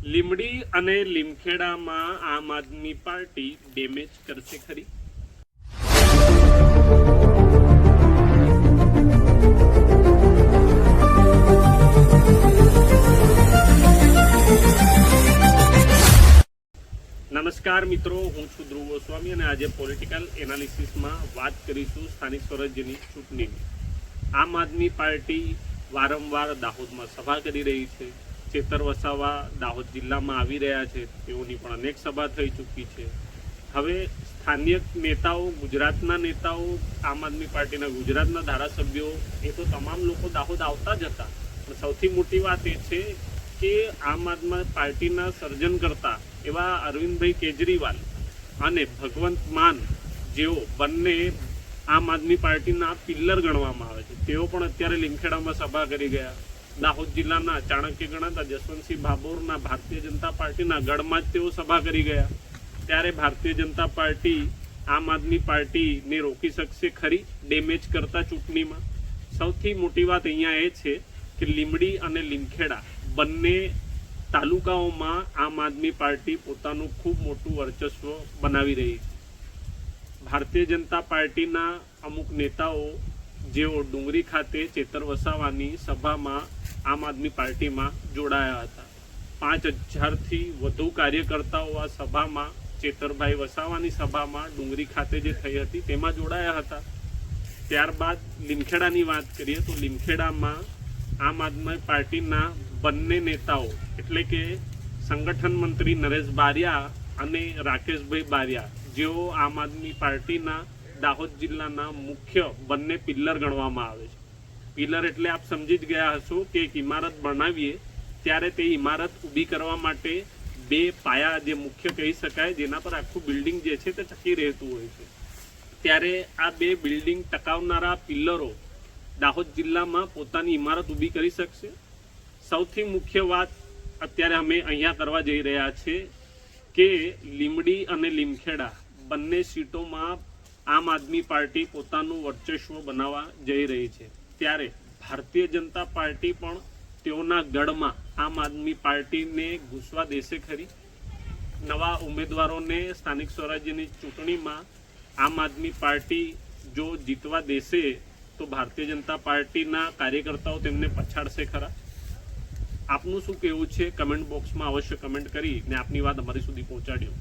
લીમડી અને લીમખેડામાં આમ આદમી party damage કરશે ખરી? નમસ્કાર મિત્રો, હું છું ધ્રુવ ગોસ્વામી અને આજે પોલિટિકલ એનાલિસિસમાં વાત કરીશું સ્થાનિક સ્વરાજ્યની ચૂંટણીની। આમ આદમી પાર્ટી વારંવાર દાહોદમાં સભા કરી રહી છે। ચેતર વસાવા દાહોદ જિલ્લામાં આવી રહ્યા છે, તેઓની પણ અનેક સભા થઈ ચૂકી છે। હવે સ્થાનિક નેતાઓ, ગુજરાતના નેતાઓ, આમ આદમી પાર્ટીના ગુજરાતના ધારાસભ્યો એ તો તમામ લોકો દાહોદ આવતા જ હતા, પણ સૌથી મોટી વાત એ છે કે આમ આદમી પાર્ટીના સર્જનકર્તા એવા અરવિંદભાઈ કેજરીવાલ અને ભગવંત માન, જેઓ બંને આમ આદમી પાર્ટીના પિલ્લર ગણવામાં આવે છે, તેઓ પણ અત્યારે લીમખેડામાં સભા કરી ગયા। દાહોદ જિલ્લાના ચાણક્ય ગણાતા જસવંતસિંહ ભાભોરના ભારતીય જનતા પાર્ટીના ગઢમાં જ તેઓ સભા કરી ગયા। ત્યારે ભારતીય જનતા પાર્ટી આમ આદમી પાર્ટીને રોકી શકશે ખરી ડેમેજ કરતા ચૂંટણીમાં? સૌથી મોટી વાત અહીંયા એ છે કે લીમડી અને લીમખેડા બંને તાલુકાઓમાં આમ આદમી પાર્ટી પોતાનું ખૂબ મોટું વર્ચસ્વ બનાવી રહી છે। ભારતીય જનતા પાર્ટીના અમુક નેતાઓ જેઓ ડુંગરી ખાતે ચેતર વસાવાની સભામાં આમ આદમી પાર્ટીમાં જોડાયા હતા, 5000થી વધુ કાર્યકર્તાઓ આ સભામાં, ચેતરભાઈ વસાવાની સભામાં ડુંગરી ખાતે જે થઈ હતી તેમાં જોડાયા હતા। ત્યારબાદ લીમખેડાની વાત કરીએ તો લીમખેડામાં આમ આદમી પાર્ટીના બંને નેતાઓ એટલે કે સંગઠન મંત્રી નરેશ બારિયા અને રાકેશભાઈ બારિયા, જેઓ આમ આદમી પાર્ટીના દાહોદ જિલ્લાના મુખ્ય બંને પિલ્લર ગણવામાં આવે છે। પિલ્લર એટલે આપ સમજી જ ગયા હશો કે એક ઇમારત બનાવીએ ત્યારે તે ઇમારત ઊભી કરવા માટે બે પાયા, જે મુખ્ય કહી શકાય, જેના પર આખું બિલ્ડિંગ જે છે તે ટકી રહેતું હોય છે। ત્યારે આ બે બિલ્ડિંગ ટકાવનારા પિલ્લરો દાહોદ જિલ્લામાં પોતાની ઇમારત ઊભી કરી શકશે? સૌથી મુખ્ય વાત અત્યારે અમે અહીંયા કરવા જઈ રહ્યા છે કે લીમડી અને લીમખેડા બંને સીટોમાં આમ આદમી પાર્ટી પોતાનું વર્ચસ્વ બનાવવા જઈ રહી છે। ત્યારે ભારતીય જનતા પાર્ટી પણ તેઓના ગઢમાં આમ આદમી પાર્ટીને ઘૂસવા દેશે ખરી? નવા ઉમેદવારોને સ્થાનિક સ્વરાજ્યની ચૂંટણીમાં આમ આદમી પાર્ટી જો જીતવા દેશે તો ભારતીય જનતા પાર્ટીના કાર્યકર્તાઓ તેમને પછાડશે ખરા? આપનું શું કહેવું છે? કમેન્ટ બોક્સમાં અવશ્ય કમેન્ટ કરીને આપની વાત અમારી સુધી પહોંચાડ્યો।